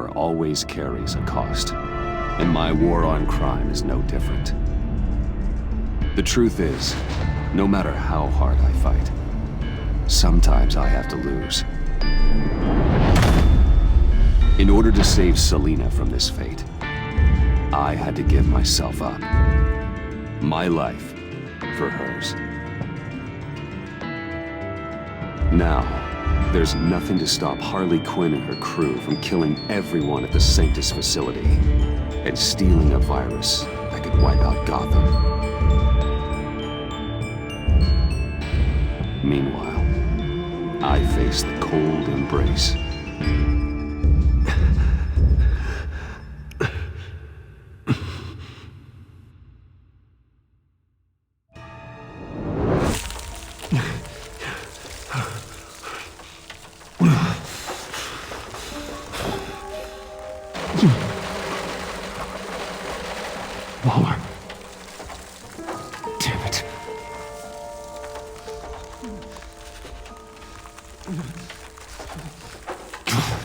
war always carries a cost, and my war on crime is no different. The truth is, no matter how hard I fight, sometimes I have to lose. In order to save Selina from this fate, I had to give myself up. My life for hers. Now, there's nothing to stop Harley Quinn and her crew from killing everyone at the Sanctus facility and stealing a virus that could wipe out Gotham. Meanwhile, I face the cold embrace. Waller. Damn it.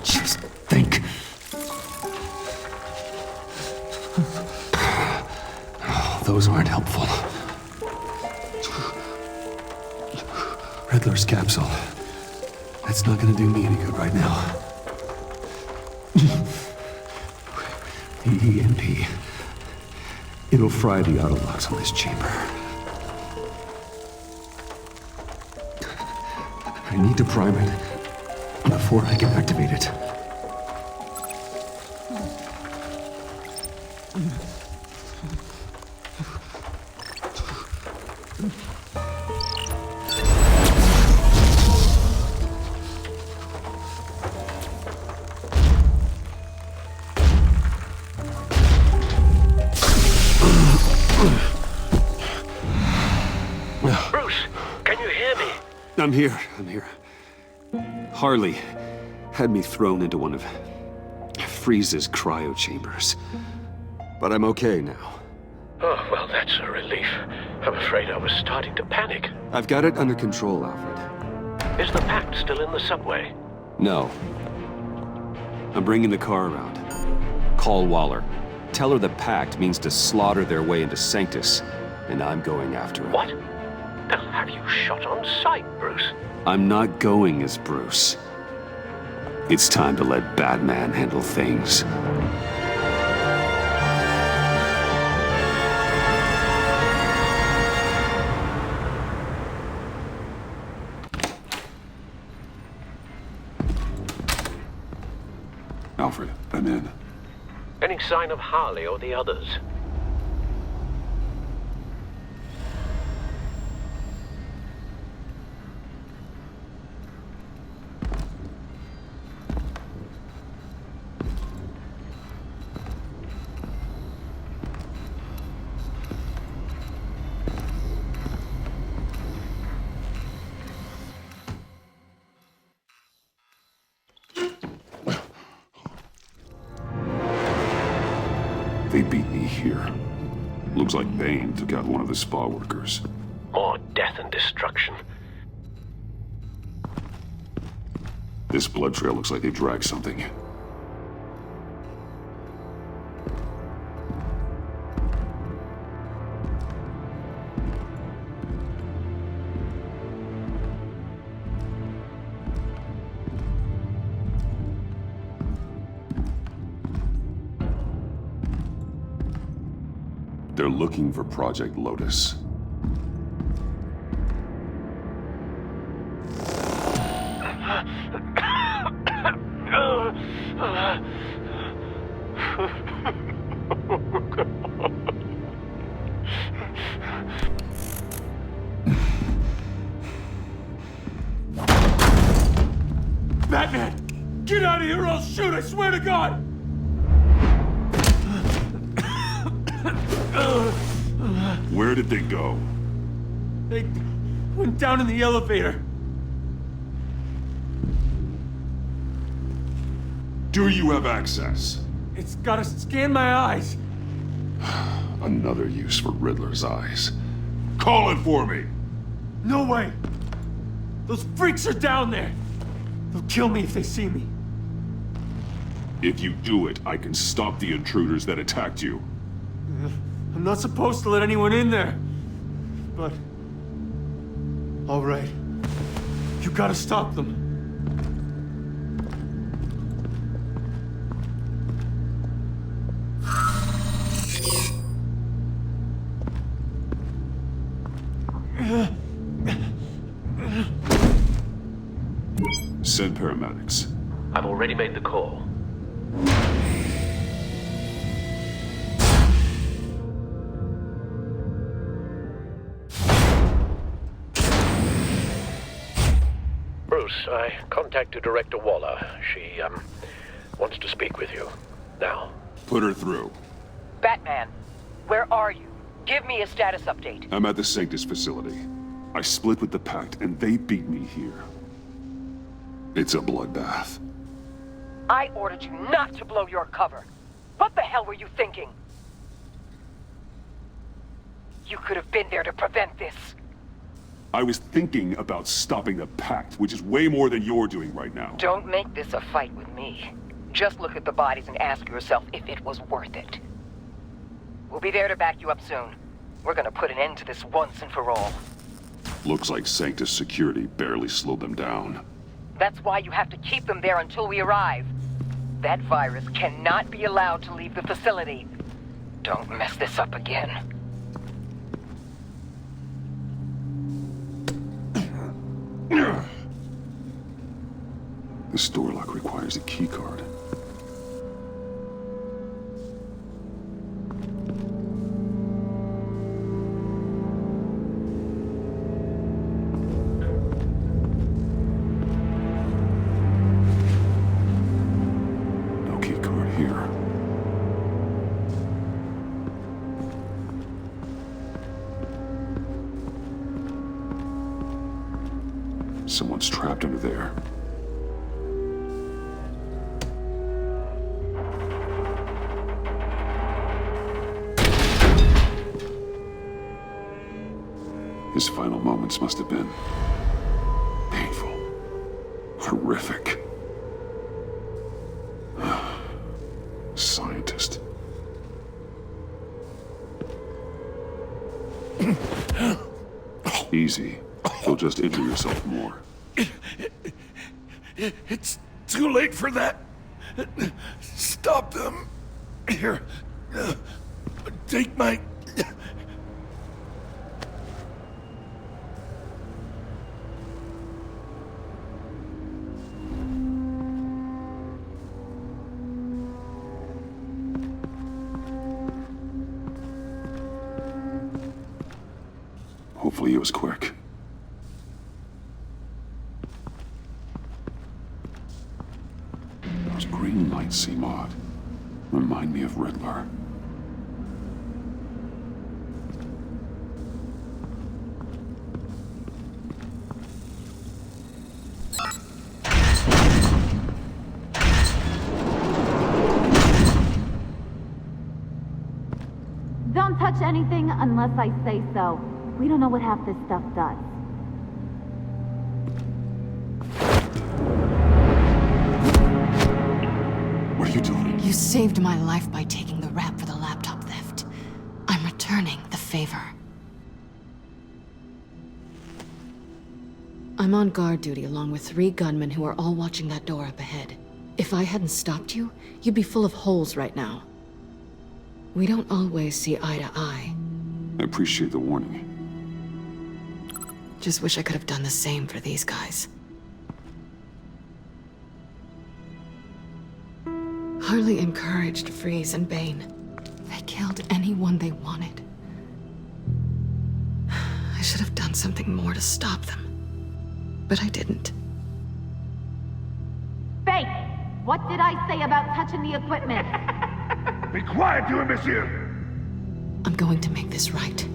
Just think. Those aren't helpful. Riddler's capsule. That's not gonna do me any good right now. The EMP. It'll fry the autolocks on this chamber. I need to prime it before I can activate it. I'm here. Harley had me thrown into one of Freeze's cryo chambers. But I'm okay now. Oh, well, that's a relief. I'm afraid I was starting to panic. I've got it under control, Alfred. Is the Pact still in the subway? No. I'm bringing the car around. Call Waller. Tell her the Pact means to slaughter their way into Sanctus, and I'm going after it. What? They'll have you shot on sight, Bruce. I'm not going as Bruce. It's time to let Batman handle things. Alfred, I'm in. Any sign of Harley or the others? They beat me here. Looks like Bane took out one of the spa workers. More death and destruction. This blood trail looks like they dragged something. They're looking for Project Lotus. Batman! Get out of here or I'll shoot, I swear to God! Where did they go? They went down in the elevator. Do you have access? It's gotta scan my eyes. Another use for Riddler's eyes. Call it for me! No way! Those freaks are down there! They'll kill me if they see me. If you do it, I can stop the intruders that attacked you. I'm not supposed to let anyone in there. But... all right. You gotta stop them. Send paramedics. I've already made the call. Bruce, I contacted Director Waller. She, wants to speak with you. Now. Put her through. Batman, where are you? Give me a status update. I'm at the Sanctus facility. I split with the Pact, and they beat me here. It's a bloodbath. I ordered you not to blow your cover. What the hell were you thinking? You could have been there to prevent this. I was thinking about stopping the Pact, which is way more than you're doing right now. Don't make this a fight with me. Just look at the bodies and ask yourself if it was worth it. We'll be there to back you up soon. We're gonna put an end to this once and for all. Looks like Sanctus security barely slowed them down. That's why you have to keep them there until we arrive. That virus cannot be allowed to leave the facility. Don't mess this up again. This door lock requires a keycard. No keycard here. Someone's trapped under there. His final moments must have been painful, horrific. Scientist. Easy. You'll just injure yourself more. It's too late for that. Stop them. Here. Take my... Hopefully it was quick. Those green lights seem odd. Remind me of Riddler. Don't touch anything unless I say so. We don't know what half this stuff does. What are you doing? You saved my life by taking the rap for the laptop theft. I'm returning the favor. I'm on guard duty along with 3 gunmen who are all watching that door up ahead. If I hadn't stopped you, you'd be full of holes right now. We don't always see eye to eye. I appreciate the warning. Just wish I could have done the same for these guys. Harley encouraged Freeze and Bane. They killed anyone they wanted. I should have done something more to stop them. But I didn't. Fake! What did I say about touching the equipment? Be quiet, you imbecile! I'm going to make this right.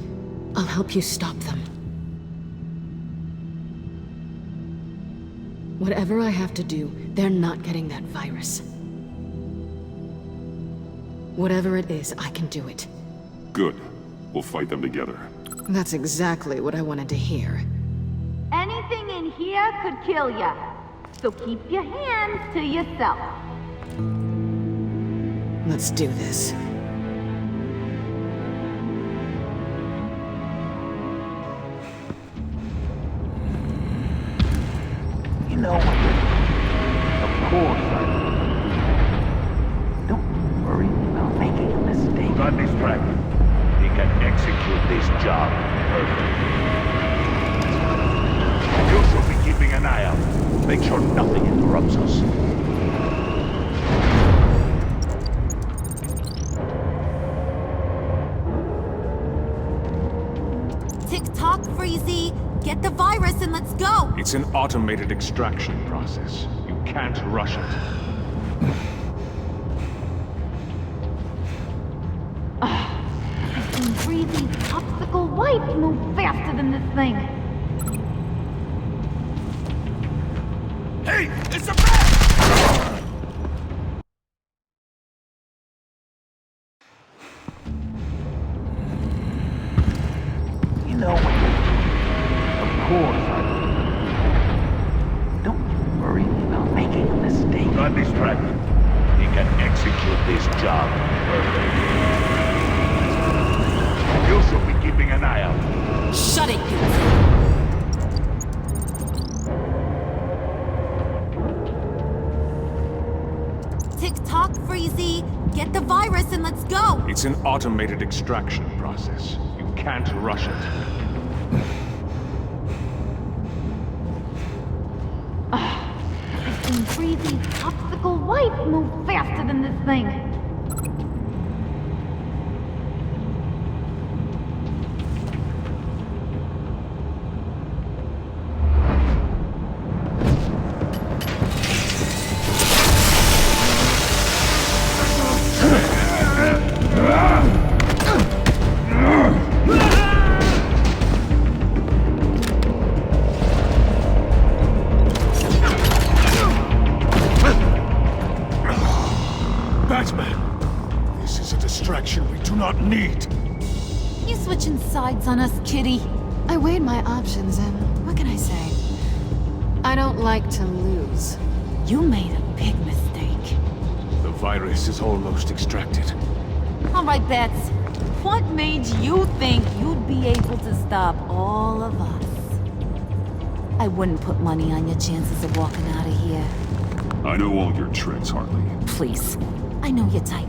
I'll help you stop them. Whatever I have to do, they're not getting that virus. Whatever it is, I can do it. Good. We'll fight them together. That's exactly what I wanted to hear. Anything in here could kill ya. So keep your hands to yourself. Let's do this. You know what? Of course I will. Don't worry about making a mistake. Got this track. He can execute this job perfectly. You should be keeping an eye out. Make sure nothing interrupts us. Tick-tock, Freezy! Get the virus and let's go! It's an automated extraction process. You can't rush it. Freaking Freezy's popsicle wife move faster than this thing! Hey! It's a bat! You know what? Of course I will. Don't worry about making a mistake. Got this track. He can execute this job perfectly. You should be keeping an eye out. Shut it, you Tick-tock, Freezy! Get the virus and let's go! It's an automated extraction process. You can't rush it. Freaking Freezy's popsicle wife move faster than this thing! Batman! This is a distraction we do not need. You switching sides on us, kitty? I weighed my options and what can I say? I don't like to lose. You made a big mistake. The virus is almost extracted. All right, Bats. What made you think you'd be able to stop all of us? I wouldn't put money on your chances of walking out of here. I know all your tricks, Harley. Please. I know your type.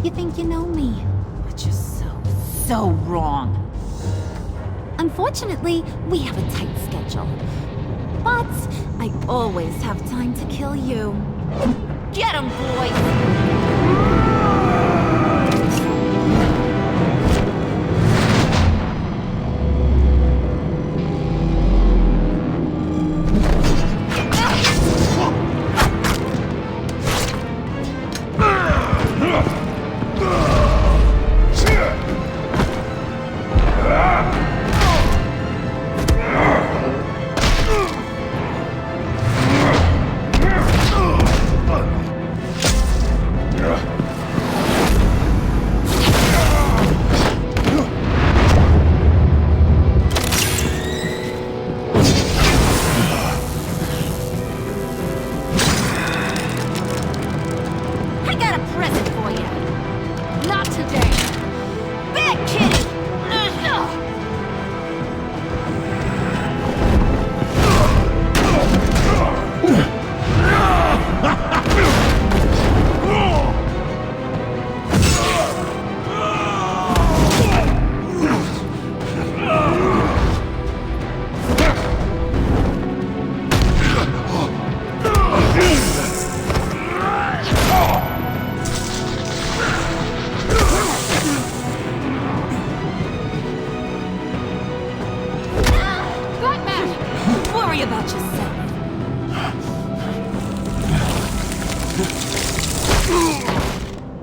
You think you know me, but you're so wrong. Unfortunately, we have a tight schedule. But I always have time to kill you. Get 'em, boys!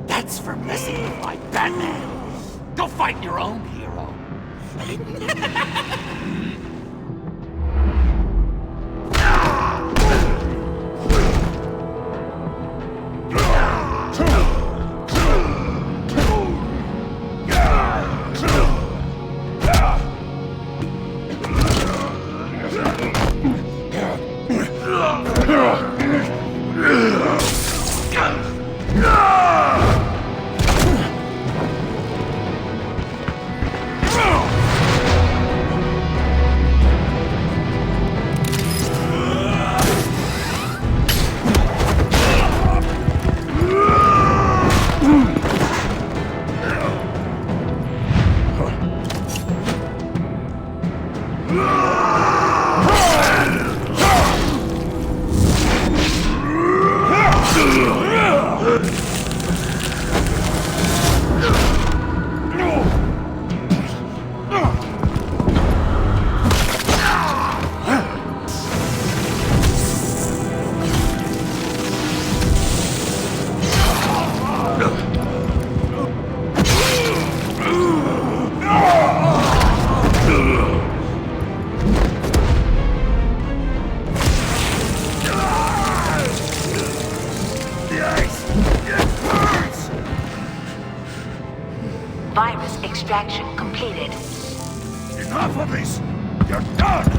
That's for messing with my Batman. Go fight your own hero. Extraction completed. Enough of this! You're done!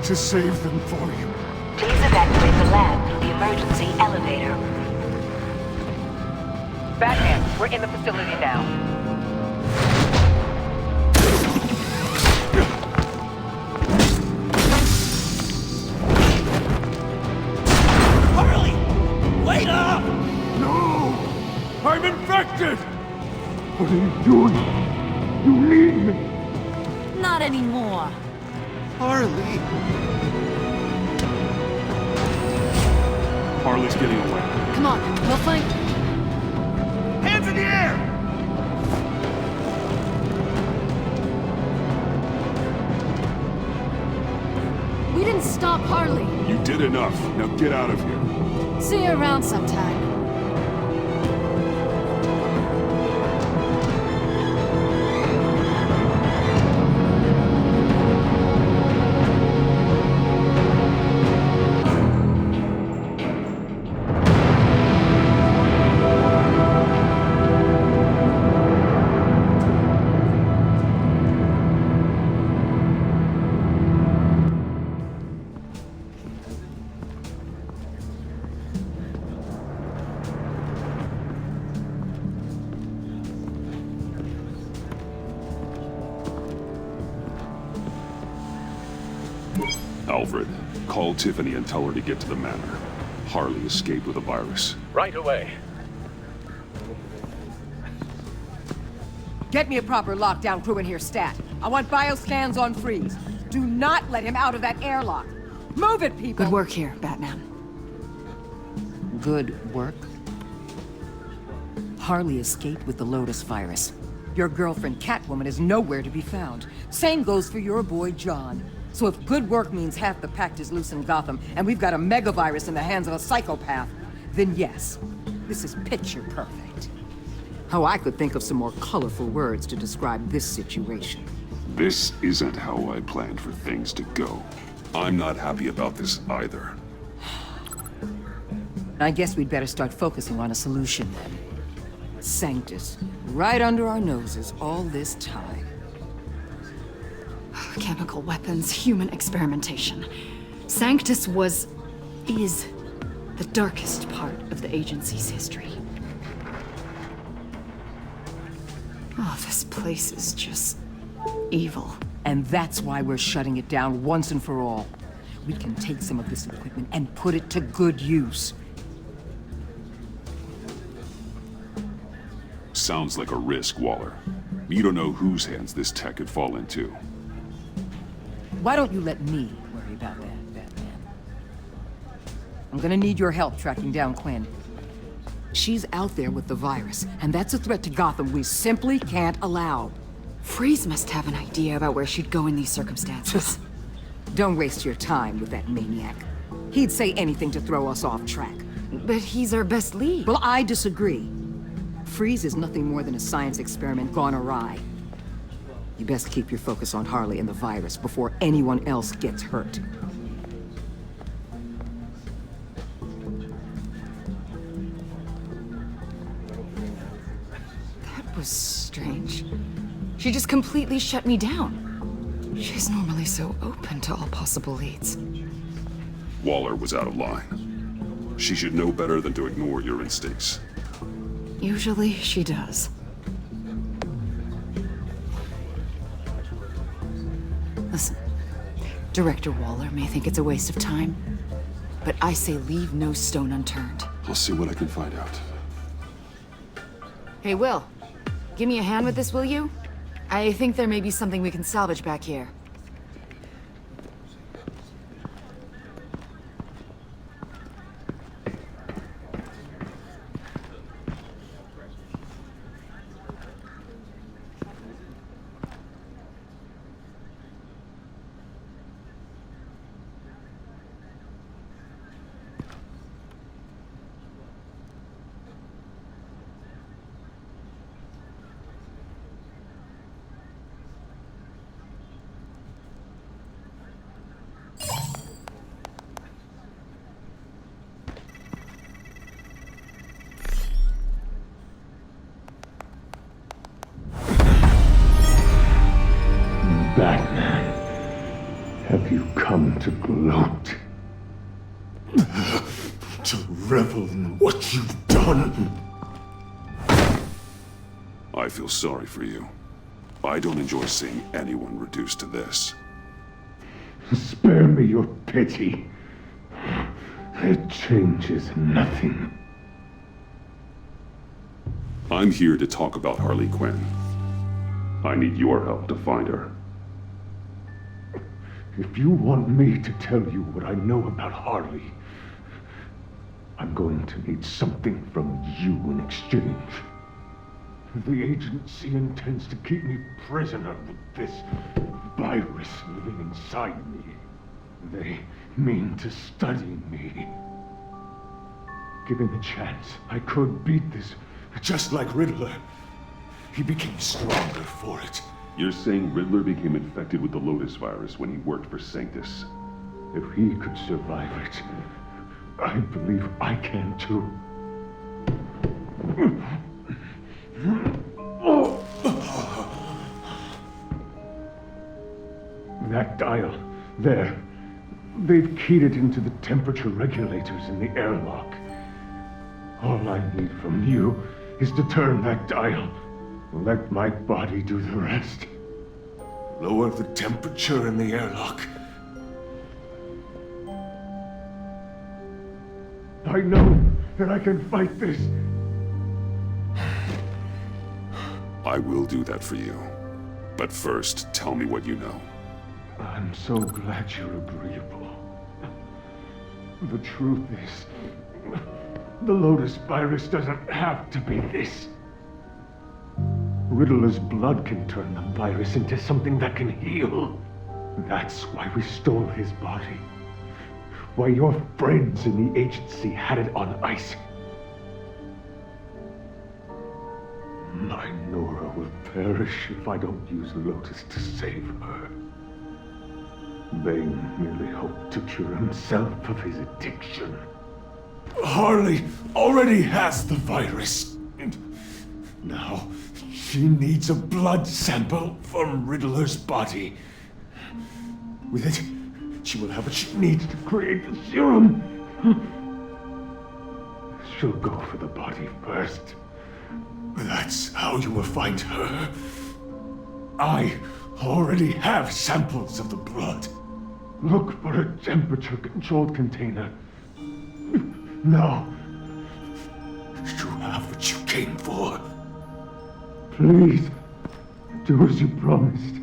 To save them for you. Please evacuate the lab through the emergency elevator. Batman, we're in the facility now. Harley! Wait up! No! I'm infected! What are you doing? You need me! Not anymore. Harley! Harley's getting away. Come on, we'll find... Hands in the air! We didn't stop Harley. You did enough. Now get out of here. See you around sometime. Alfred, call Tiffany and tell her to get to the manor. Harley escaped with a virus. Right away. Get me a proper lockdown crew in here, stat. I want bioscans on Freeze. Do not let him out of that airlock. Move it, people! Good work here, Batman. Good work? Harley escaped with the Lotus virus. Your girlfriend Catwoman is nowhere to be found. Same goes for your boy John. So if good work means half the pact is loose in Gotham, and we've got a megavirus in the hands of a psychopath, then yes, this is picture perfect. Oh, I could think of some more colorful words to describe this situation. This isn't how I planned for things to go. I'm not happy about this either. I guess we'd better start focusing on a solution then. Sanctus, right under our noses all this time. Chemical weapons, human experimentation. Sanctus is the darkest part of the agency's history. Oh, this place is just evil. And that's why we're shutting it down once and for all. We can take some of this equipment and put it to good use. Sounds like a risk, Waller. You don't know whose hands this tech could fall into. Why don't you let me worry about that, Batman? I'm gonna need your help tracking down Quinn. She's out there with the virus, and that's a threat to Gotham we simply can't allow. Freeze must have an idea about where she'd go in these circumstances. Don't waste your time with that maniac. He'd say anything to throw us off track. But he's our best lead. Well, I disagree. Freeze is nothing more than a science experiment gone awry. You best keep your focus on Harley and the virus before anyone else gets hurt. That was strange. She just completely shut me down. She's normally so open to all possible leads. Waller was out of line. She should know better than to ignore your instincts. Usually she does. Listen, Director Waller may think it's a waste of time, but I say leave no stone unturned. I'll see what I can find out. Hey, Will, give me a hand with this, will you? I think there may be something we can salvage back here. Batman, have you come to gloat? To revel in what you've done? I feel sorry for you. I don't enjoy seeing anyone reduced to this. Spare me your pity. It changes nothing. I'm here to talk about Harley Quinn. I need your help to find her. If you want me to tell you what I know about Harley, I'm going to need something from you in exchange. The agency intends to keep me prisoner with this virus living inside me. They mean to study me. Given a chance, I could beat this, just like Riddler. He became stronger for it. You're saying Riddler became infected with the Lotus virus when he worked for Sanctus? If he could survive it, I believe I can too. That dial, there. They've keyed it into the temperature regulators in the airlock. All I need from you is to turn that dial. Let my body do the rest. Lower the temperature in the airlock. I know that I can fight this. I will do that for you. But first, tell me what you know. I'm so glad you're agreeable. The truth is, the Lotus virus doesn't have to be this. Riddler's blood can turn the virus into something that can heal. That's why we stole his body. Why your friends in the agency had it on ice. My Nora will perish if I don't use Lotus to save her. Bane merely hoped to cure himself of his addiction. Harley already has the virus. And now she needs a blood sample from Riddler's body. With it, she will have what she needs to create the serum. She'll go for the body first. That's how you will find her. I already have samples of the blood. Look for a temperature-controlled container. Now, you have what you came for. Please, do as you promised.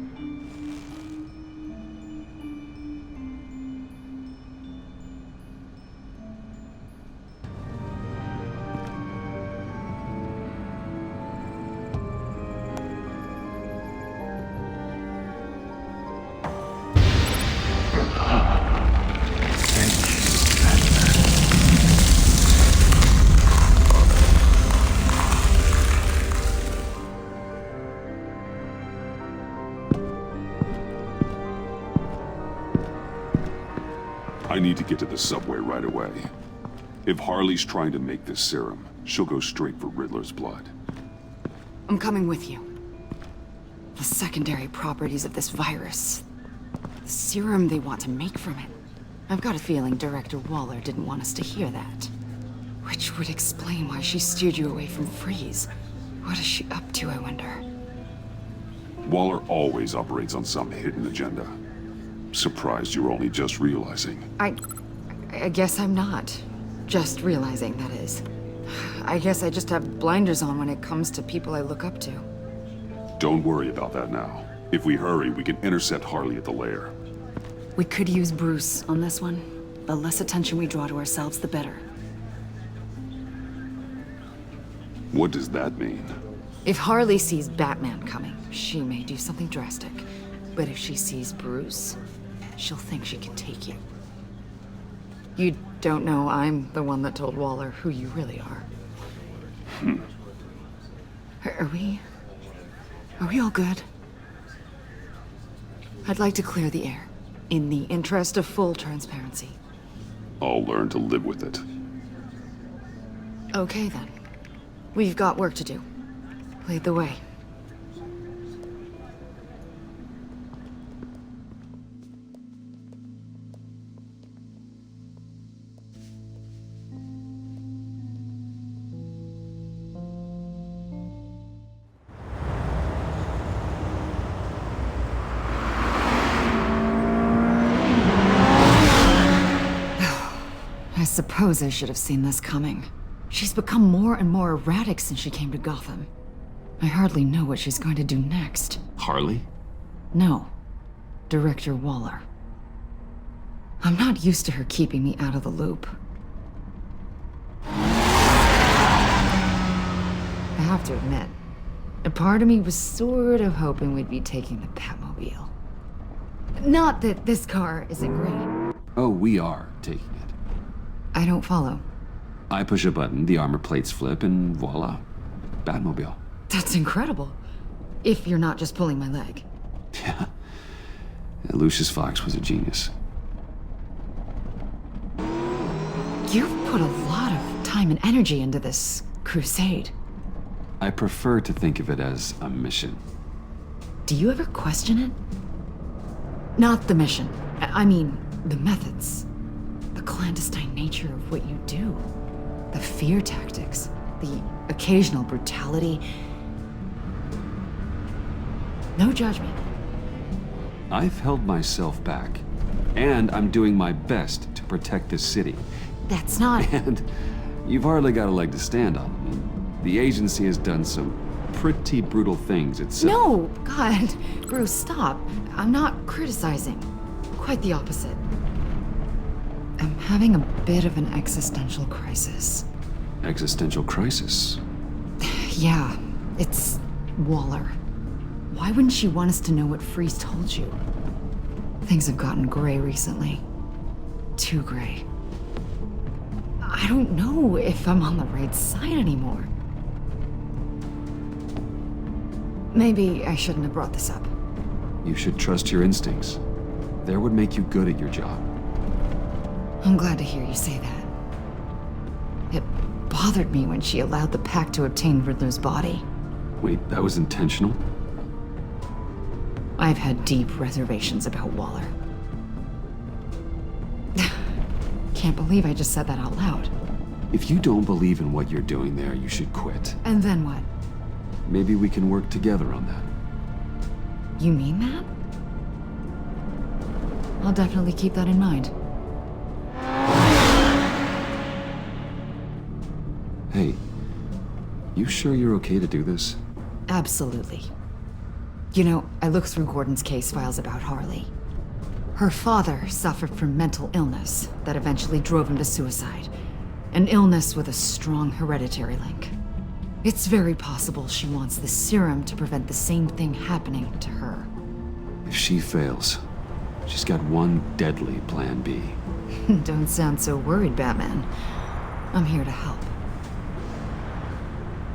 I need to get to the subway right away. If Harley's trying to make this serum, she'll go straight for Riddler's blood. I'm coming with you. The secondary properties of this virus. The serum they want to make from it. I've got a feeling Director Waller didn't want us to hear that. Which would explain why she steered you away from Freeze. What is she up to, I wonder? Waller always operates on some hidden agenda. Surprised you're only just realizing. I guess I'm not. Just realizing, that is. I guess I just have blinders on when it comes to people I look up to. Don't worry about that now. If we hurry, we can intercept Harley at the lair. We could use Bruce on this one. The less attention we draw to ourselves, the better. What does that mean? If Harley sees Batman coming, she may do something drastic. But if she sees Bruce, she'll think she can take you. You don't know I'm the one that told Waller who you really are. Are we all good? I'd like to clear the air, in the interest of full transparency. I'll learn to live with it. Okay then. We've got work to do. Lead the way. suppose I should have seen this coming. She's become more and more erratic since she came to Gotham. I hardly know what she's going to do next. Harley? No. Director Waller. I'm not used to her keeping me out of the loop. I have to admit, a part of me was sort of hoping we'd be taking the Batmobile. Not that this car isn't great. Oh, we are taking it. I don't follow. I push a button, the armor plates flip, and voila. Batmobile. That's incredible. If you're not just pulling my leg. Yeah. Lucius Fox was a genius. You've put a lot of time and energy into this crusade. I prefer to think of it as a mission. Do you ever question it? Not the mission. I mean, the methods. The clandestine nature of what you do. The fear tactics. The occasional brutality. No judgment. I've held myself back. And I'm doing my best to protect this city. That's not... And you've hardly got a leg to stand on. I mean, the agency has done some pretty brutal things itself. No! God, Bruce, stop. I'm not criticizing. Quite the opposite. I'm having a bit of an existential crisis. Existential crisis? Yeah, it's Waller. Why wouldn't she want us to know what Freeze told you? Things have gotten gray recently. Too gray. I don't know if I'm on the right side anymore. Maybe I shouldn't have brought this up. You should trust your instincts. They would make you good at your job. I'm glad to hear you say that. It bothered me when she allowed the Pact to obtain Riddler's body. Wait, that was intentional? I've had deep reservations about Waller. Can't believe I just said that out loud. If you don't believe in what you're doing there, you should quit. And then what? Maybe we can work together on that. You mean that? I'll definitely keep that in mind. Hey, you sure you're okay to do this? Absolutely. You know, I looked through Gordon's case files about Harley. Her father suffered from mental illness that eventually drove him to suicide. An illness with a strong hereditary link. It's very possible she wants the serum to prevent the same thing happening to her. If she fails, she's got one deadly plan B. Don't sound so worried, Batman. I'm here to help.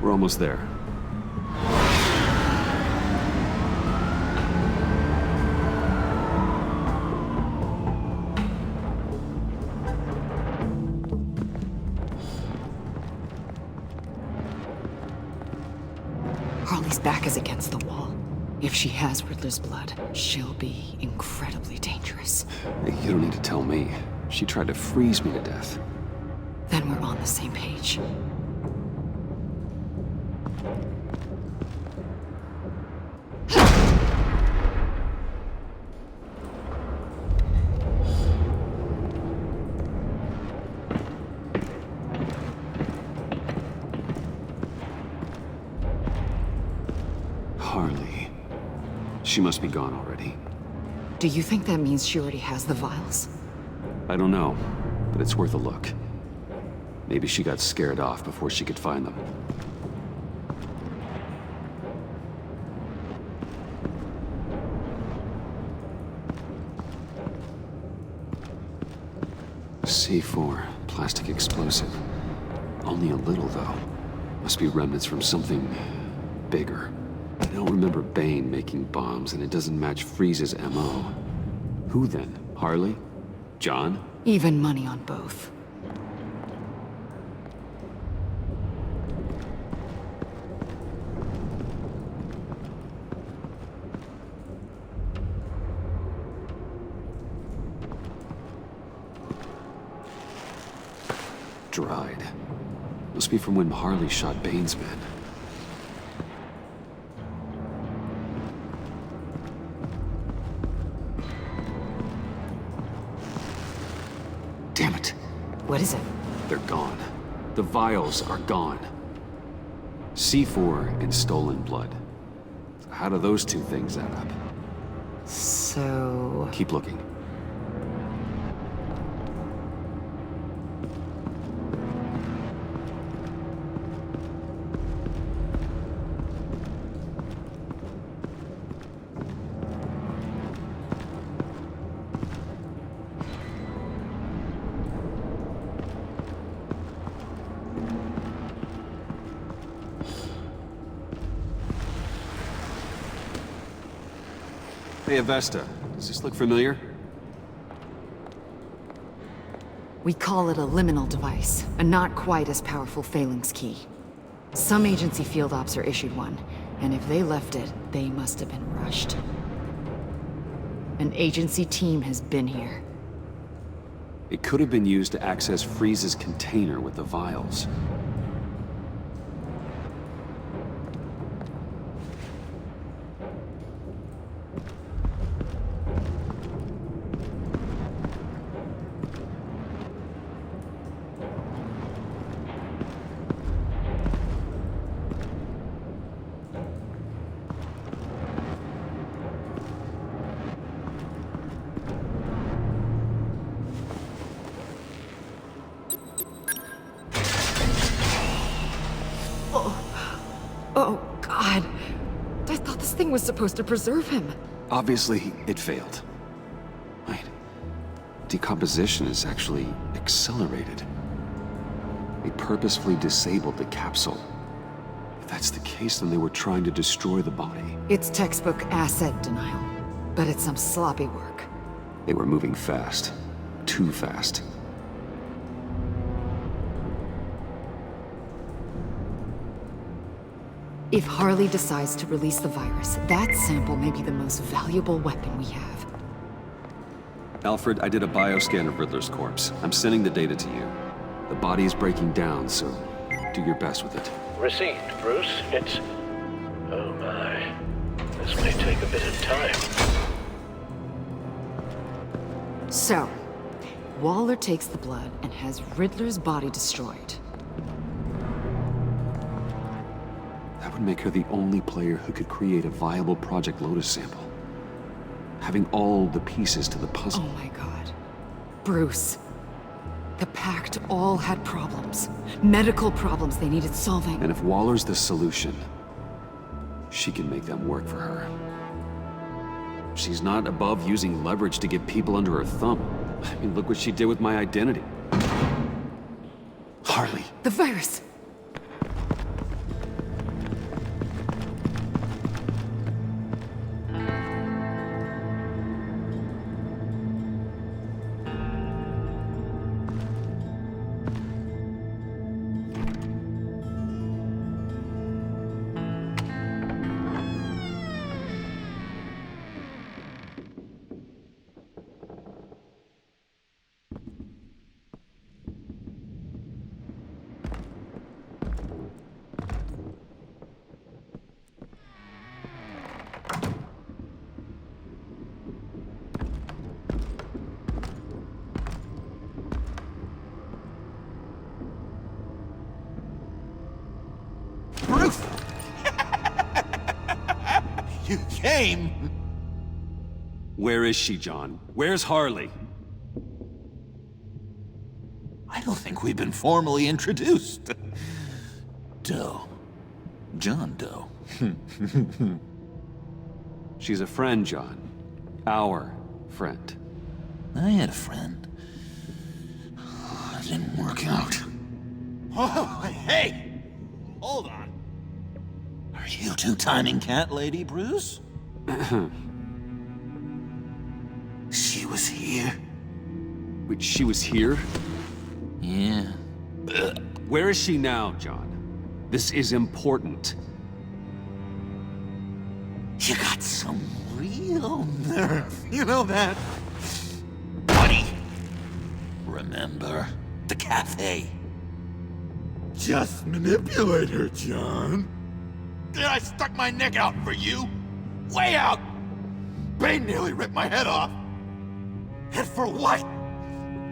We're almost there. Harley's back is against the wall. If she has Riddler's blood, she'll be incredibly dangerous. You don't need to tell me. She tried to freeze me to death. Then we're on the same page. Harley. She must be gone already. Do you think that means she already has the vials? I don't know, but it's worth a look. Maybe she got scared off before she could find them. C4, plastic explosive. Only a little, though. Must be remnants from something bigger. I don't remember Bane making bombs, and it doesn't match Freeze's MO. Who then? Harley? John? Even money on both. Dried. Must be from when Harley shot Bane's men. Damn it. What is it? they're gone. The vials are gone. C4 and stolen blood. How do those two things add up? So... Keep looking. Hey, Avesta. Does this look familiar? We call it a liminal device, a not quite as powerful phalanx key. Some agency field ops are issued one, and if they left it, they must have been rushed. An agency team has been here. It could have been used to access Freeze's container with the vials. Oh, God. I thought this thing was supposed to preserve him. Obviously, it failed. Wait. Decomposition is actually accelerated. They purposefully disabled the capsule. If that's the case, then they were trying to destroy the body. It's textbook asset denial, but it's some sloppy work. They were moving fast. Too fast. If Harley decides to release the virus, that sample may be the most valuable weapon we have. Alfred, I did a bioscan of Riddler's corpse. I'm sending the data to you. The body is breaking down, so do your best with it. Received, Bruce. It's... Oh my. This may take a bit of time. So, Waller takes the blood and has Riddler's body destroyed. That would make her the only player who could create a viable Project Lotus sample. Having all the pieces to the puzzle. Oh my God. Bruce. The Pact all had problems. Medical problems they needed solving. And if Waller's the solution, she can make them work for her. She's not above using leverage to get people under her thumb. I mean, look what she did with my identity. Harley. The virus! You came? Where is she, John? Where's Harley? I don't think we've been formally introduced. Doe. John Doe. She's a friend, John. Our friend. I had a friend. It didn't work out. Oh, hey! Hold on. Are you two-timing cat lady, Bruce? She was here. Wait, she was here? Yeah. Where is she now, John? This is important. You got some real nerve. You know that? Buddy! Remember the cafe? Just manipulate her, John. Then I stuck my neck out for you. Way out! Bane nearly ripped my head off. And for what?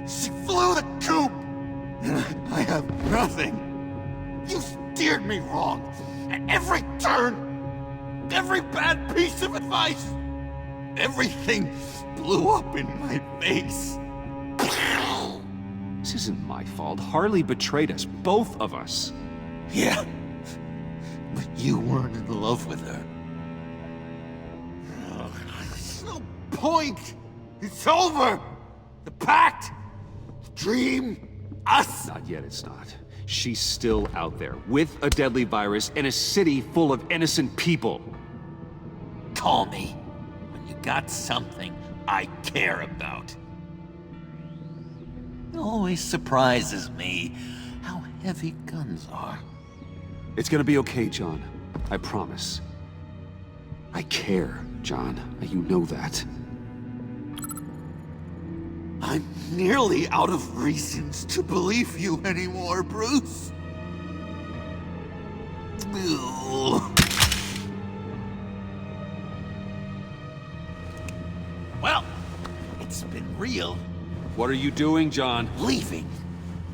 She flew the coop! And I have nothing. You steered me wrong at every turn. Every bad piece of advice. Everything blew up in my face. This isn't my fault. Harley betrayed us, both of us. Yeah, but you weren't in love with her. There's no point. It's over. The pact, the dream, us. Not yet, it's not. She's still out there, with a deadly virus in a city full of innocent people. Call me when you got something I care about. It always surprises me how heavy guns are. It's gonna be okay, John. I promise. I care, John. You know that. I'm nearly out of reasons to believe you anymore, Bruce. Ugh. Well, it's been real. What are you doing, John? Leaving.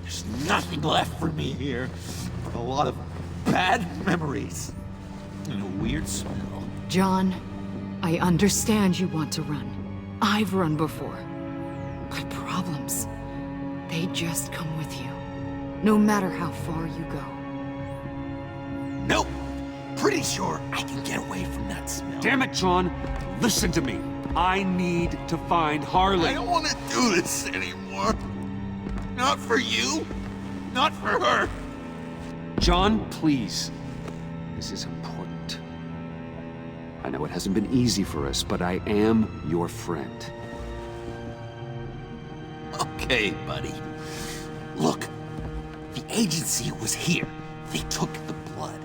There's nothing left for me here. A lot of bad memories. And a weird smell. John, I understand you want to run. I've run before. But problems, they just come with you. No matter how far you go. Nope. Pretty sure I can get away from that smell. Damn it, John! Listen to me. I need to find Harley. I don't want to do this anymore. Not for you. Not for her. John, please. This is important. I know it hasn't been easy for us, but I am your friend. Okay, buddy. Look, the agency was here. They took the blood.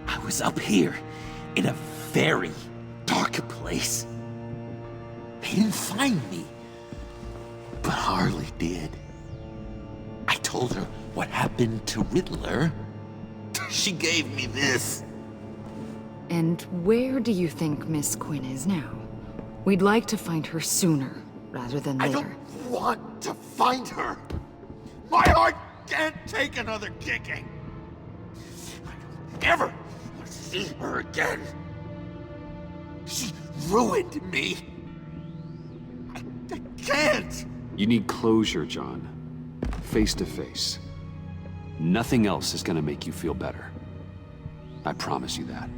I was up here in a very dark place. They didn't find me, but Harley did. I told her what happened to Riddler. She gave me this. And where do you think Miss Quinn is now? We'd like to find her sooner, rather than later. I don't want to find her. My heart can't take another kicking. I don't ever want to see her again. She ruined me. I can't. You need closure, John. Face to face. Nothing else is gonna make you feel better. I promise you that.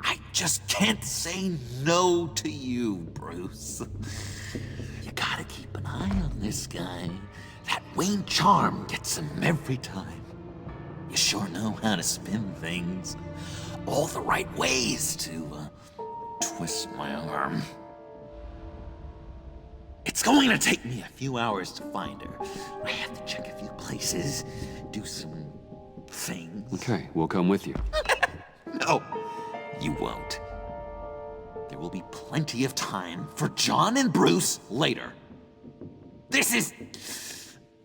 I just can't say no to you, Bruce. You gotta keep an eye on this guy. That Wayne charm gets him every time. You sure know how to spin things. All the right ways to twist my arm. It's going to take me a few hours to find her. I have to check a few places, do some things. Okay, we'll come with you. No, you won't. There will be plenty of time for John and Bruce later. This is...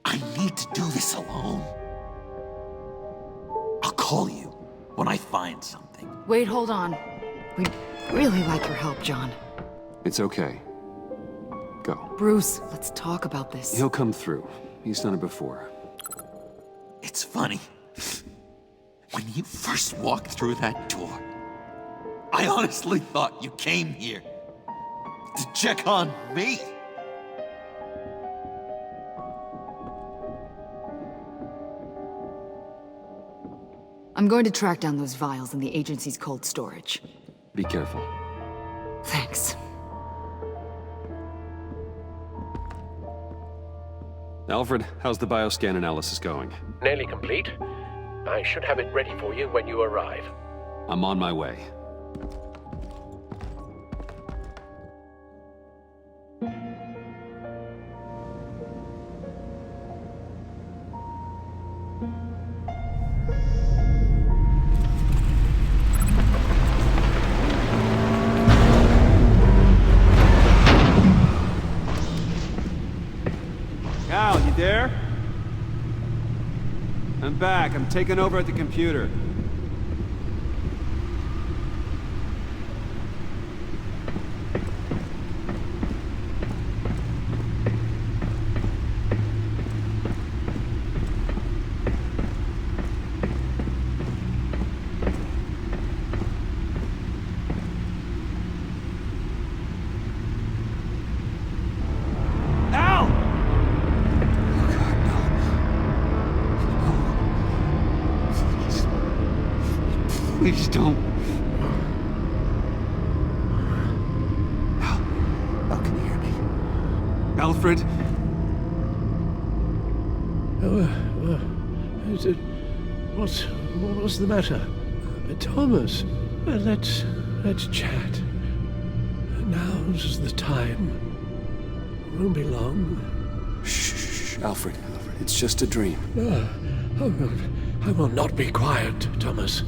I need to do this alone. I'll call you when I find something. Wait, hold on. We'd really like your help, John. It's okay. Go. Bruce, let's talk about this. He'll come through. He's done it before. It's funny. When you first walked through that door, I honestly thought you came here to check on me. I'm going to track down those vials in the agency's cold storage. Be careful. Thanks. Alfred, how's the bioscan analysis going? Nearly complete. I should have it ready for you when you arrive. I'm on my way. Cal, you there? I'm back. I'm taking over at the computer. Please don't. Al, can you hear me? Alfred? What was the matter? Thomas, let's chat. Now's the time. Won't be long. Shh, Alfred, it's just a dream. I will not be quiet, Thomas.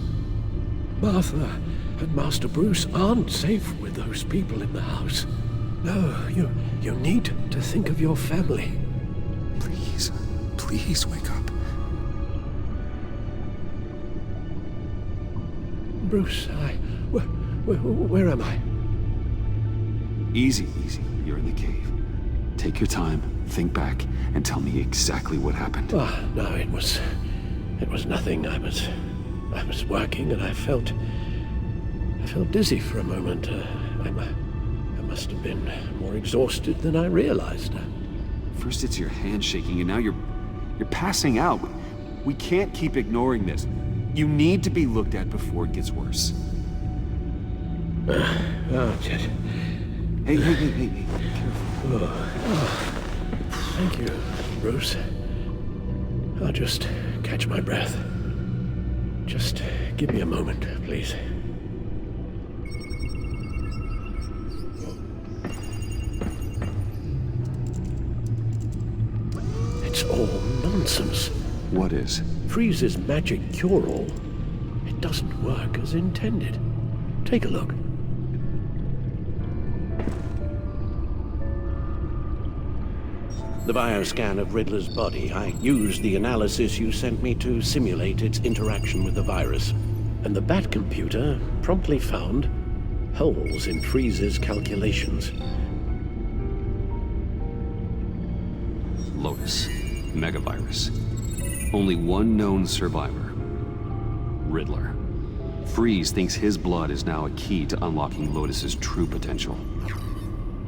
Martha and Master Bruce aren't safe with those people in the house. No, you need to think of your family. Please wake up. Bruce, where am I? Easy. You're in the cave. Take your time, think back, and tell me exactly what happened. No, it was nothing. I was working and I felt dizzy for a moment. I must have been more exhausted than I realized. First it's your hand shaking, and now you're passing out. We can't keep ignoring this. You need to be looked at before it gets worse. Jet. Hey, careful. Thank you, Bruce. I'll just catch my breath. Just give me a moment, please. It's all nonsense. What is? Freeze's magic cure-all. It doesn't work as intended. Take a look. The bioscan of Riddler's body, I used the analysis you sent me to simulate its interaction with the virus. And the Bat computer promptly found holes in Freeze's calculations. Lotus. Megavirus. Only one known survivor. Riddler. Freeze thinks his blood is now a key to unlocking Lotus's true potential.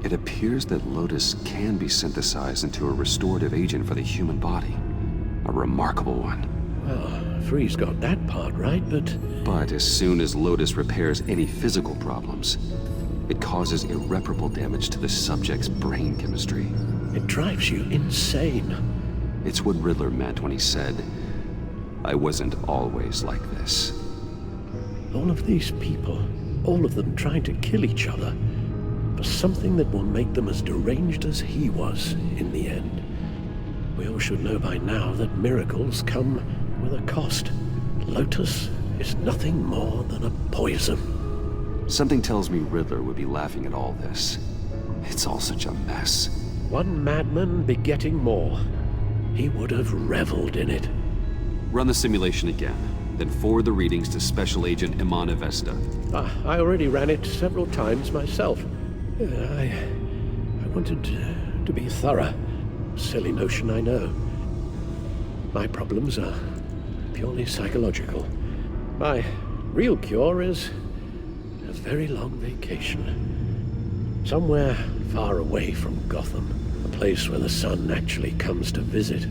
It appears that Lotus can be synthesized into a restorative agent for the human body. A remarkable one. Well, Freeze got that part right, But as soon as Lotus repairs any physical problems, it causes irreparable damage to the subject's brain chemistry. It drives you insane. It's what Riddler meant when he said, "I wasn't always like this." All of these people, all of them trying to kill each other, for something that will make them as deranged as he was in the end. We all should know by now that miracles come with a cost. Lotus is nothing more than a poison. Something tells me Riddler would be laughing at all this. It's all such a mess. One madman begetting more. He would have reveled in it. Run the simulation again, then forward the readings to Special Agent Imana Vesta. I already ran it several times myself. I wanted to be thorough. Silly notion, I know. My problems are purely psychological. My real cure is a very long vacation. Somewhere far away from Gotham. A place where the sun actually comes to visit.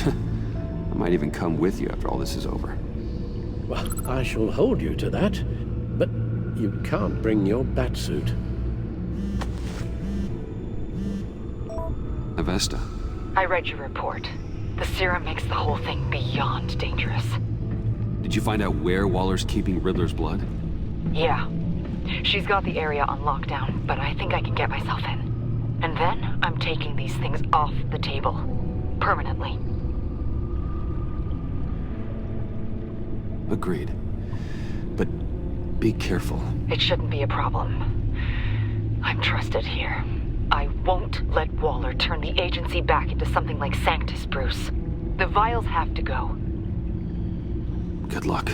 I might even come with you after all this is over. Well, I shall hold you to that. But you can't bring your batsuit. Avesta. I read your report. The serum makes the whole thing beyond dangerous. Did you find out where Waller's keeping Riddler's blood? Yeah. She's got the area on lockdown, but I think I can get myself in. And then I'm taking these things off the table. Permanently. Agreed. But be careful. It shouldn't be a problem. I'm trusted here. I won't let Waller turn the agency back into something like Sanctus, Bruce. The vials have to go. Good luck.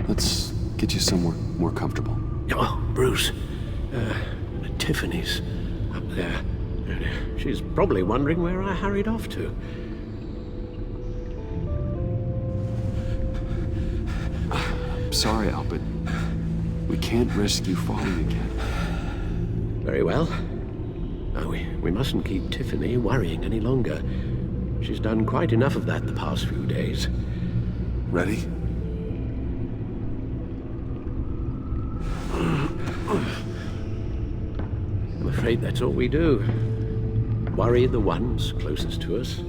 Let's get you somewhere more comfortable. Oh, Bruce. Tiffany's up there. She's probably wondering where I hurried off to. Sorry, Al, but we can't risk you falling again. Very well. No, we mustn't keep Tiffany worrying any longer. She's done quite enough of that the past few days. Ready? I'm afraid that's all we do. Worry the ones closest to us.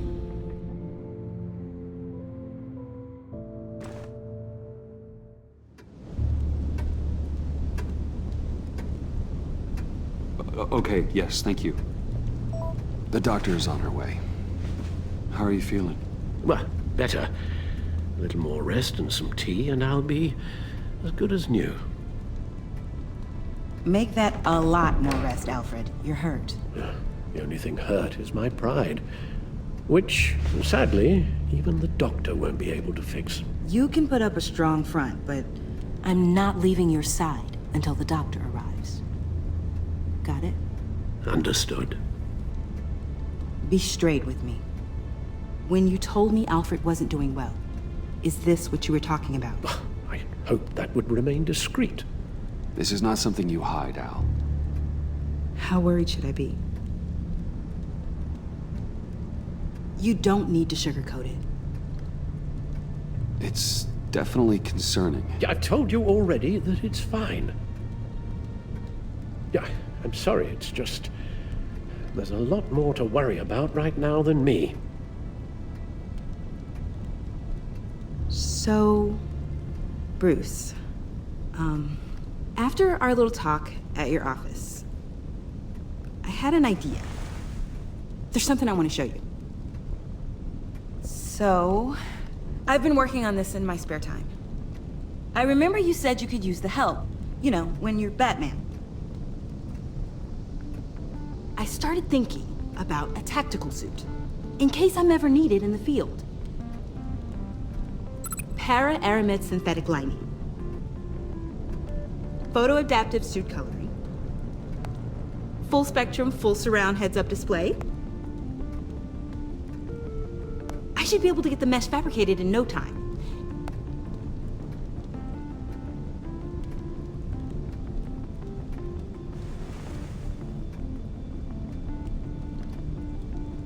Okay, yes, thank you. The doctor is on her way. How are you feeling? Well, better. A little more rest and some tea, and I'll be as good as new. Make that a lot more rest, Alfred. You're hurt. The only thing hurt is my pride, which, sadly, even the doctor won't be able to fix. You can put up a strong front, but I'm not leaving your side until the doctor arrives. Got it? Understood. Be straight with me. When you told me Alfred wasn't doing well, is this what you were talking about? I hoped that would remain discreet. This is not something you hide, Al. How worried should I be? You don't need to sugarcoat it. It's definitely concerning. Yeah, I've told you already that it's fine. Yeah, I'm sorry, it's just... there's a lot more to worry about right now than me. So, Bruce, after our little talk at your office, I had an idea. There's something I want to show you. So, I've been working on this in my spare time. I remember you said you could use the help, you know, when you're Batman. I started thinking about a tactical suit, in case I'm ever needed in the field. Para-aramid synthetic lining. Photo-adaptive suit coloring. Full spectrum, full surround heads-up display. I should be able to get the mesh fabricated in no time.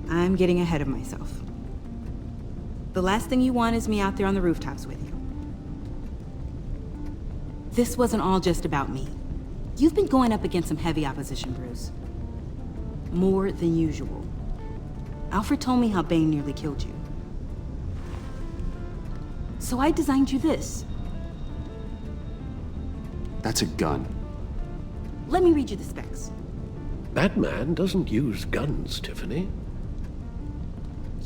I'm getting ahead of myself. The last thing you want is me out there on the rooftops with you. This wasn't all just about me. You've been going up against some heavy opposition, Bruce. More than usual. Alfred told me how Bane nearly killed you. So I designed you this. That's a gun. Let me read you the specs. Batman doesn't use guns, Tiffany.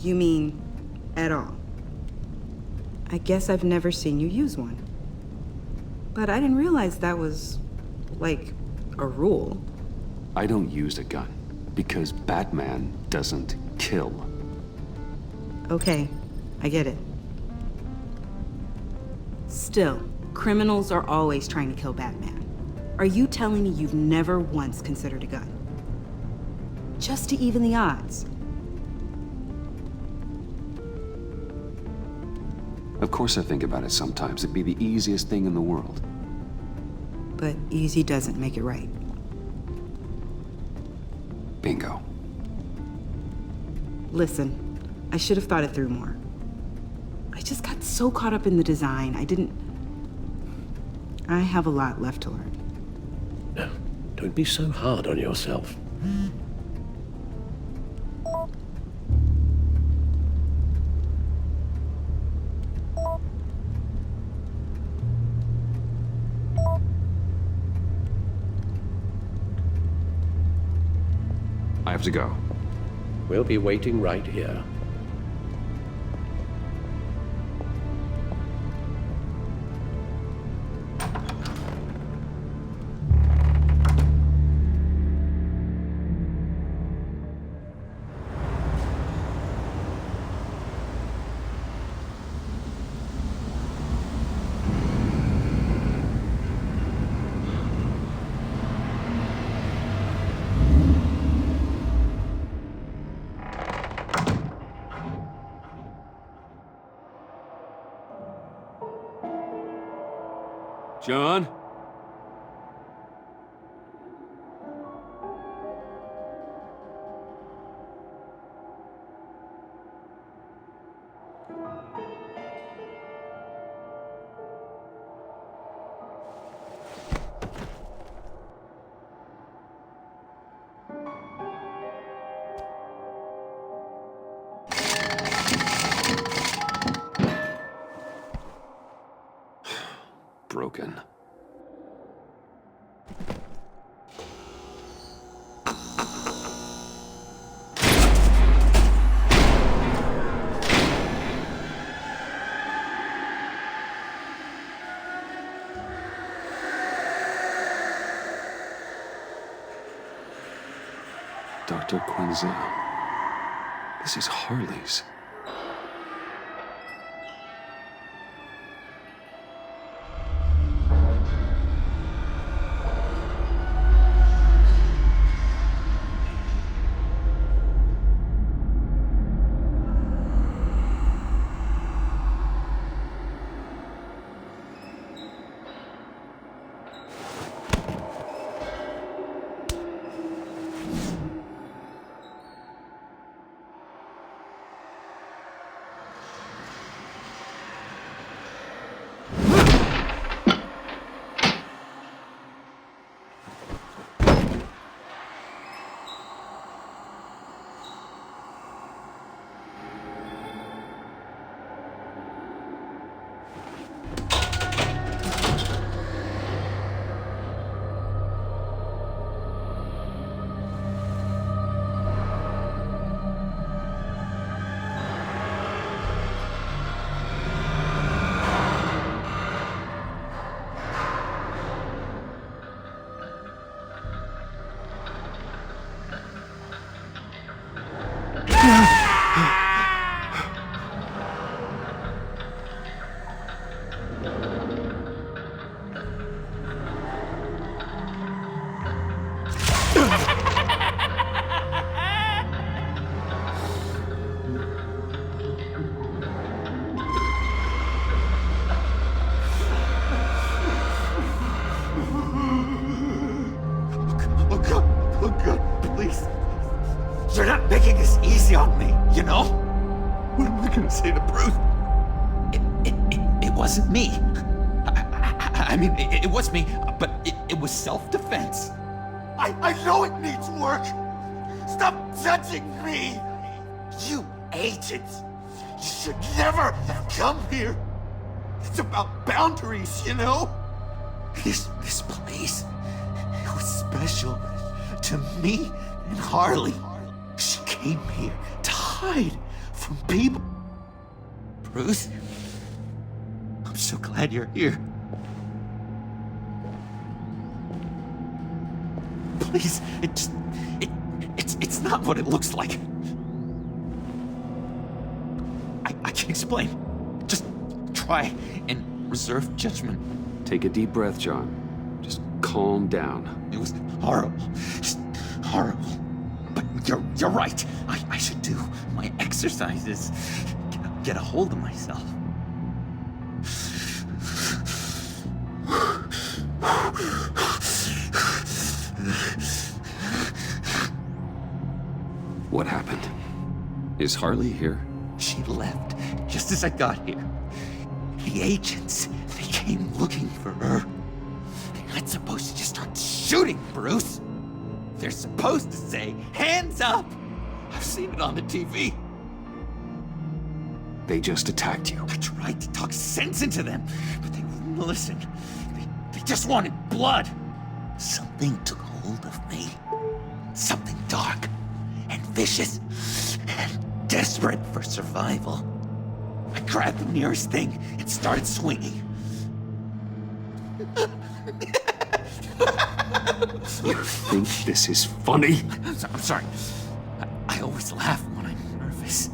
You mean at all? I guess I've never seen you use one. But I didn't realize that was, like, a rule. I don't use a gun because Batman doesn't kill. Okay, I get it. Still, criminals are always trying to kill Batman. Are you telling me you've never once considered a gun? Just to even the odds? Of course I think about it sometimes. It'd be the easiest thing in the world. But easy doesn't make it right. Bingo. Listen, I should have thought it through more. I just got so caught up in the design, I have a lot left to learn. No, don't be so hard on yourself. I have to go. We'll be waiting right here. John? broken. Dr. Quinzel. This is Harley's. You're not making this easy on me, you know? What am I gonna say to Bruce? It wasn't me. I mean, it was me, but it was self-defense. I know it needs work. Stop judging me. You agents, you should never come here. It's about boundaries, you know? This place, it was special to me and Harley. She came here to hide from people. Bruce, I'm so glad you're here. Please, it's not what it looks like. I can explain. Just try and reserve judgment. Take a deep breath, John. Just calm down. It was horrible. Just horrible. But you're right. I should do my exercises. Get a hold of myself. What happened? Is Harley here? She left just as I got here. The agents, they came looking for her. They're not supposed to just start shooting, Bruce. They're supposed to say, hands up! I've seen it on the TV. They just attacked you. I tried to talk sense into them, but they wouldn't listen. They just wanted blood. Something took hold of me. Something dark and vicious and desperate for survival. I grabbed the nearest thing and started swinging. You think this is funny? I'm sorry. I always laugh when I'm nervous.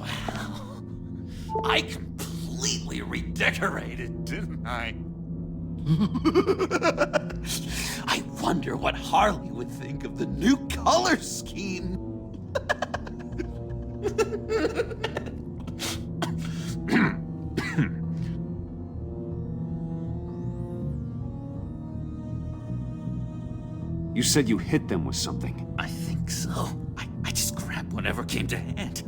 Wow. I completely redecorated, didn't I? I wonder what Harley would think of the new color scheme. You said you hit them with something. I think so. I just grabbed whatever came to hand.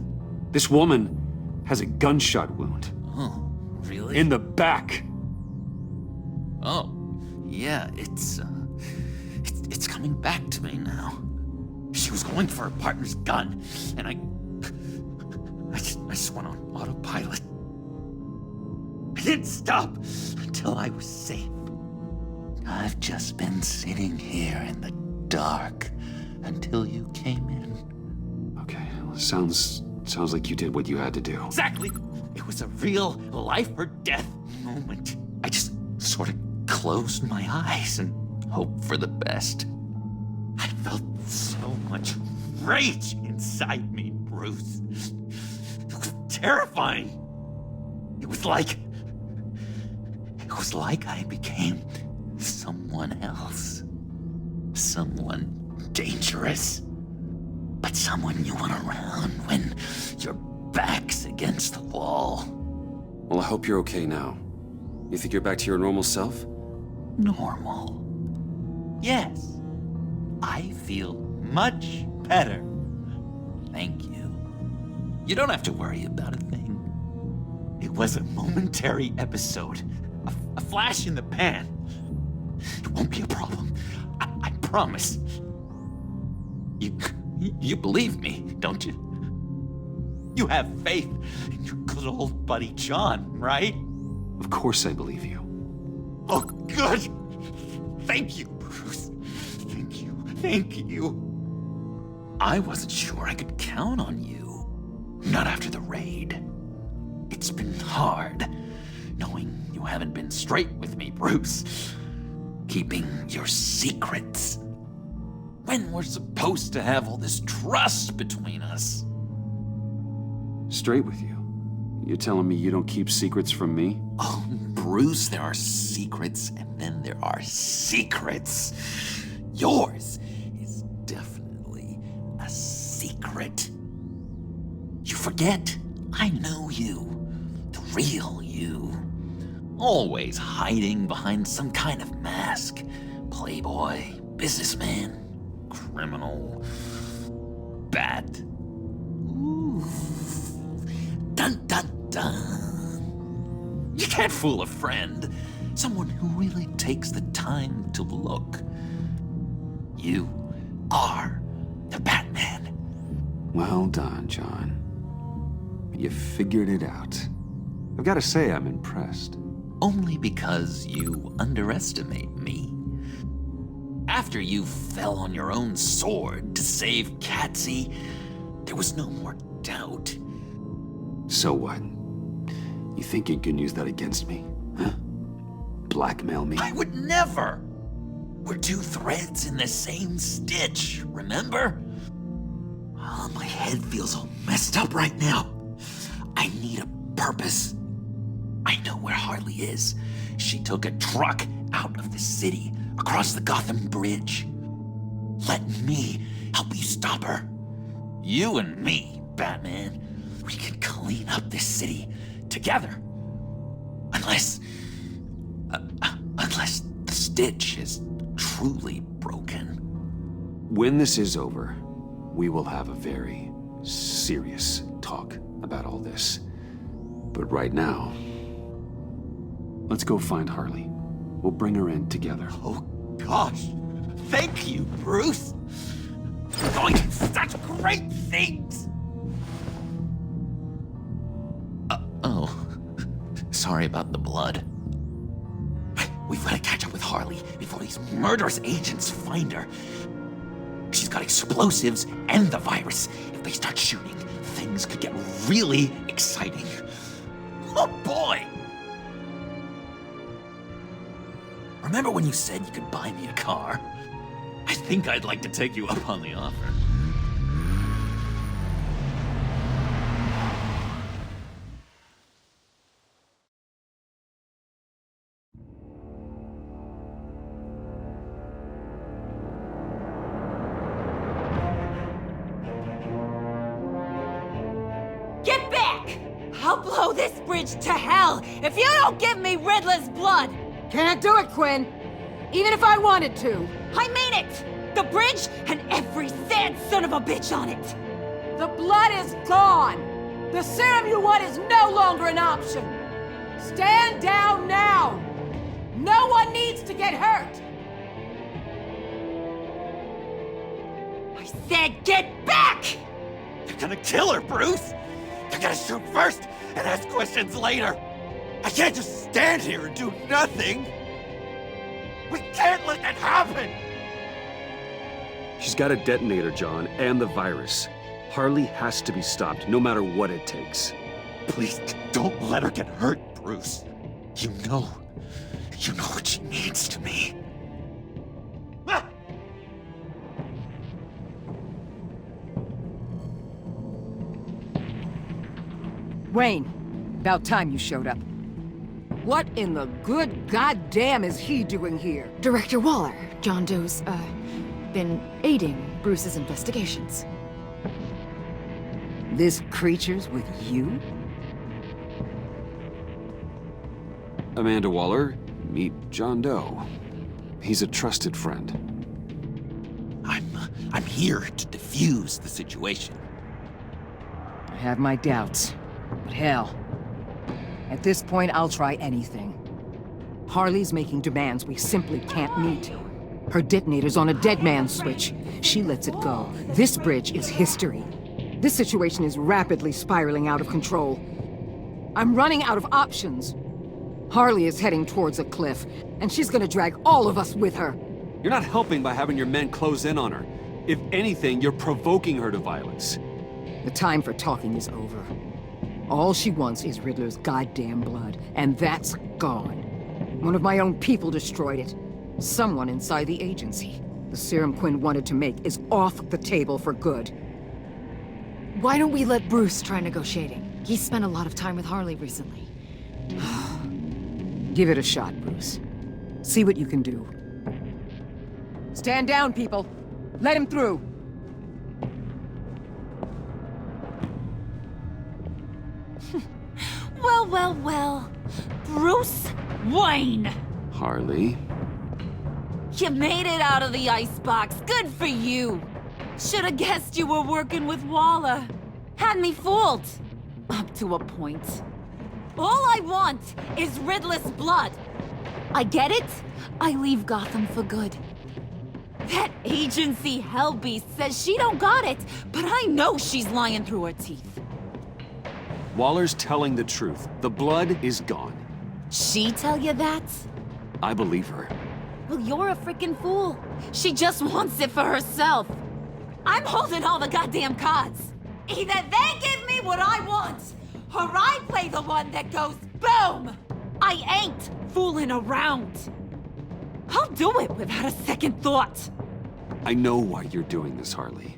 This woman has a gunshot wound. Oh, really? In the back. Oh, yeah, it's coming back to me now. She was going for her partner's gun, and I just went on autopilot. I didn't stop until I was safe. I've just been sitting here in the dark until you came in. Okay, sounds like you did what you had to do. Exactly! It was a real life or death moment. I just sort of closed my eyes and hoped for the best. I felt so much rage inside me, Bruce. It was terrifying. It was like I became someone else. Someone dangerous. But someone you want around when your back's against the wall. Well, I hope you're okay now. You think you're back to your normal self? Normal? Yes. I feel much better. Thank you. You don't have to worry about a thing. It was a momentary episode. A flash in the pan. It won't be a problem. I promise. You believe me, don't you? You have faith in your good old buddy John, right? Of course I believe you. Oh, good. Thank you, Bruce. Thank you. I wasn't sure I could count on you. Not after the raid. It's been hard, knowing you haven't been straight with me, Bruce. Keeping your secrets. When we're supposed to have all this trust between us. Straight with you? You're telling me you don't keep secrets from me? Oh, Bruce, there are secrets, and then there are secrets. Yours is definitely a secret. You forget, I know you. The real you. Always hiding behind some kind of mask. Playboy, businessman, criminal, bat. Ooh. Dun dun dun. You can't fool a friend. Someone who really takes the time to look. You are the Batman. Well done, John. You figured it out. I've got to say I'm impressed. Only because you underestimate me. After you fell on your own sword to save Catsy, there was no more doubt. So what? You think you can use that against me? Huh? Blackmail me? I would never! We're two threads in the same stitch, remember? Oh, my head feels all messed up right now. I need a purpose. I know where Harley is. She took a truck out of the city, across the Gotham Bridge. Let me help you stop her. You and me, Batman. We can clean up this city together. Unless the stitch is truly broken. When this is over, we will have a very serious talk about all this. But right now, let's go find Harley. We'll bring her in together. Oh, gosh. Thank you, Bruce. You're going to do such great things. Oh. Sorry about the blood. We've got to catch up with Harley before these murderous agents find her. She's got explosives and the virus. If they start shooting, things could get really exciting. Oh, boy! Remember when you said you could buy me a car? I think I'd like to take you up on the offer. Get back! I'll blow this bridge to hell if you don't give me Riddler's blood! Can't do it, Quinn. Even if I wanted to. I mean it! The bridge and every sad son of a bitch on it! The blood is gone! The serum you want is no longer an option! Stand down now! No one needs to get hurt! I said get back! You're gonna kill her, Bruce! You're gonna shoot first and ask questions later! I can't just stand here and do nothing! We can't let that happen! She's got a detonator, John, and the virus. Harley has to be stopped, no matter what it takes. Please, don't let her get hurt, Bruce. You know what she means to me. Wayne, about time you showed up. What in the good goddamn is he doing here? Director Waller, John Doe's, been aiding Bruce's investigations. This creature's with you? Amanda Waller, meet John Doe. He's a trusted friend. I'm here to defuse the situation. I have my doubts, but hell, at this point I'll try anything. Harley's making demands we simply can't meet. Her detonator's on a dead man's switch. She lets it go. This bridge is history. This situation is rapidly spiraling out of control. I'm running out of options. Harley is heading towards a cliff, and she's gonna drag all of us with her. You're not helping by having your men close in on her. If anything, you're provoking her to violence. The time for talking is over. All she wants is Riddler's goddamn blood, and that's gone. One of my own people destroyed it. Someone inside the agency. The serum Quinn wanted to make is off the table for good. Why don't we let Bruce try negotiating? He's spent a lot of time with Harley recently. Give it a shot, Bruce. See what you can do. Stand down, people. Let him through. Well. Bruce Wayne! Harley? You made it out of the icebox. Good for you. Should've guessed you were working with Waller. Had me fooled. Up to a point. All I want is Riddler's blood. I get it. I leave Gotham for good. That agency hellbeast says she don't got it, but I know she's lying through her teeth. Waller's telling the truth. The blood is gone. She tell you that? I believe her. Well, you're a freaking fool. She just wants it for herself. I'm holding all the goddamn cards. Either they give me what I want, or I play the one that goes boom! I ain't fooling around. I'll do it without a second thought. I know why you're doing this, Harley.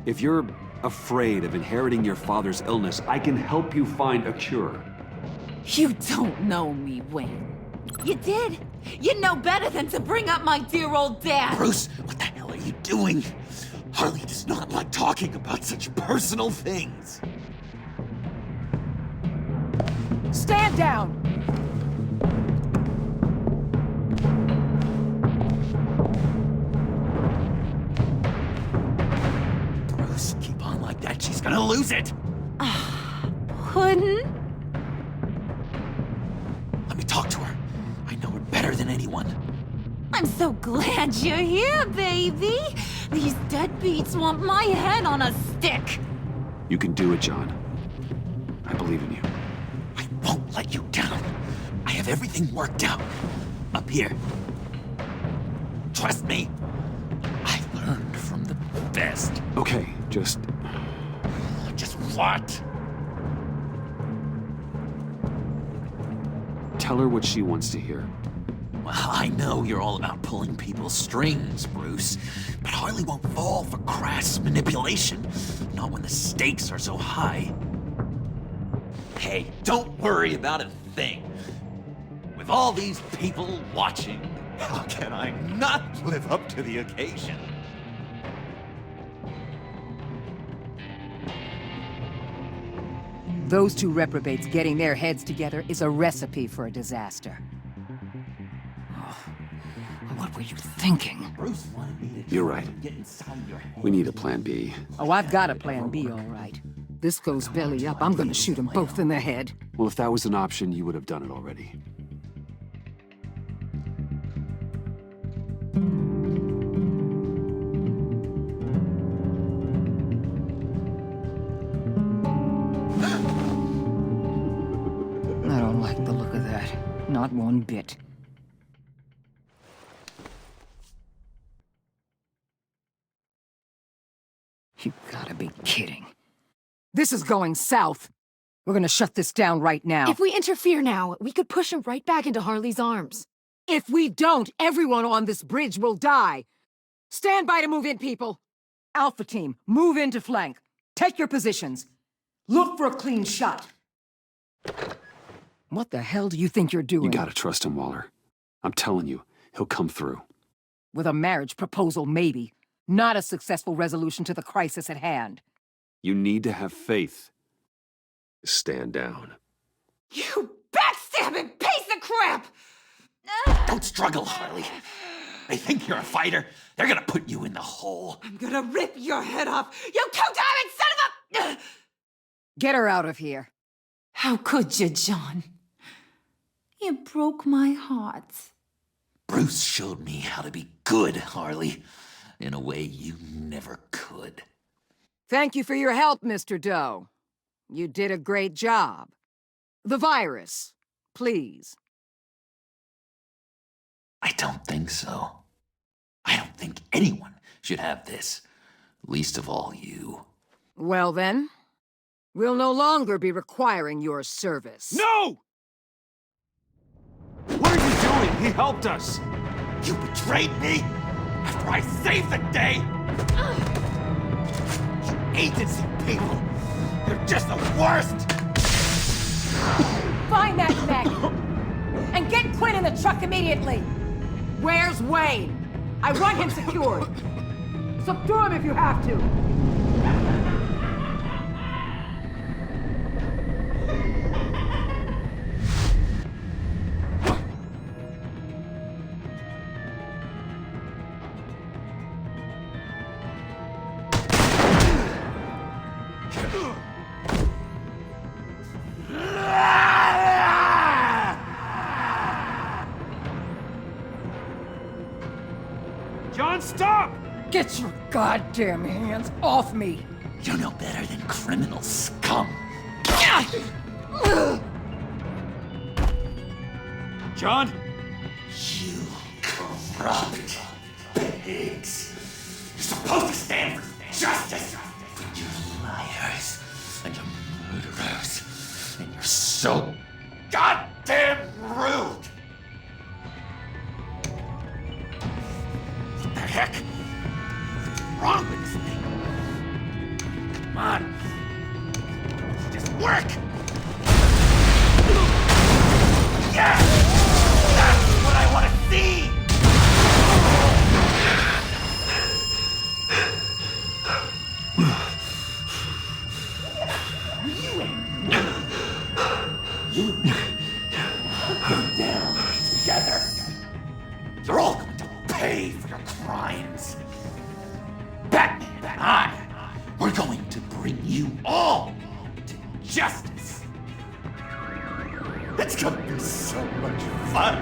If you're afraid of inheriting your father's illness, I can help you find a cure. You don't know me, Wayne. You did. You know better than to bring up my dear old dad. Bruce, what the hell are you doing? Harley does not like talking about such personal things. Stand down! Bruce, keep on like that. She's gonna lose it. Puddin'? Let me talk to her. I know her better than anyone. I'm so glad you're here, baby. These deadbeats want my head on a stick. You can do it, John. I believe in you. I won't let you down. I have everything worked out. Up here. Trust me. I learned from the best. Okay, just what? tell her what she wants to hear. Well, I know you're all about pulling people's strings, Bruce, but Harley won't fall for crass manipulation. Not when the stakes are so high. Hey, don't worry about a thing. With all these people watching, how can I not live up to the occasion? Those two reprobates getting their heads together is a recipe for a disaster. Oh, what were you thinking? Bruce wanted me to You're right. get inside your head. We need a plan B. Oh, I've got a plan B, all right. This goes belly up, I'm gonna shoot them both in the head. Well, if that was an option, you would have done it already. Not one bit. You gotta be kidding. This is going south. We're gonna shut this down right now. If we interfere now, we could push him right back into Harley's arms. If we don't, everyone on this bridge will die. Stand by to move in, people. Alpha team, move in to flank. Take your positions. Look for a clean shot. What the hell do you think you're doing? You gotta trust him, Waller. I'm telling you, he'll come through. With a marriage proposal, maybe. Not a successful resolution to the crisis at hand. You need to have faith. Stand down. You backstabbing piece of crap! Don't struggle, Harley. They think you're a fighter. They're gonna put you in the hole. I'm gonna rip your head off, you two-diamond son of a... Get her out of here. How could you, John? You broke my heart. Bruce showed me how to be good, Harley. In a way you never could. Thank you for your help, Mr. Doe. You did a great job. The virus, please. I don't think so. I don't think anyone should have this. Least of all you. Well then, we'll no longer be requiring your service. No! What are you doing? He helped us. You betrayed me after I saved the day! You agency people! You're just the worst! Find that mech! And get Quinn in the truck immediately! Where's Wayne? I want him secured! Subdue him if you have to! John, stop! Get your goddamn hands off me! You're no better than criminal scum. John? You corrupt pigs. You're supposed to stand for justice. But you're liars and you're murderers. And you're so goddamn rude. What the heck? What's wrong with this thing? Come on. Just work. Yes! That's what I want to see! You go down together. You're all going to pay for your crimes. Batman and I, we're going to bring you all to justice. It's gonna be so much fun.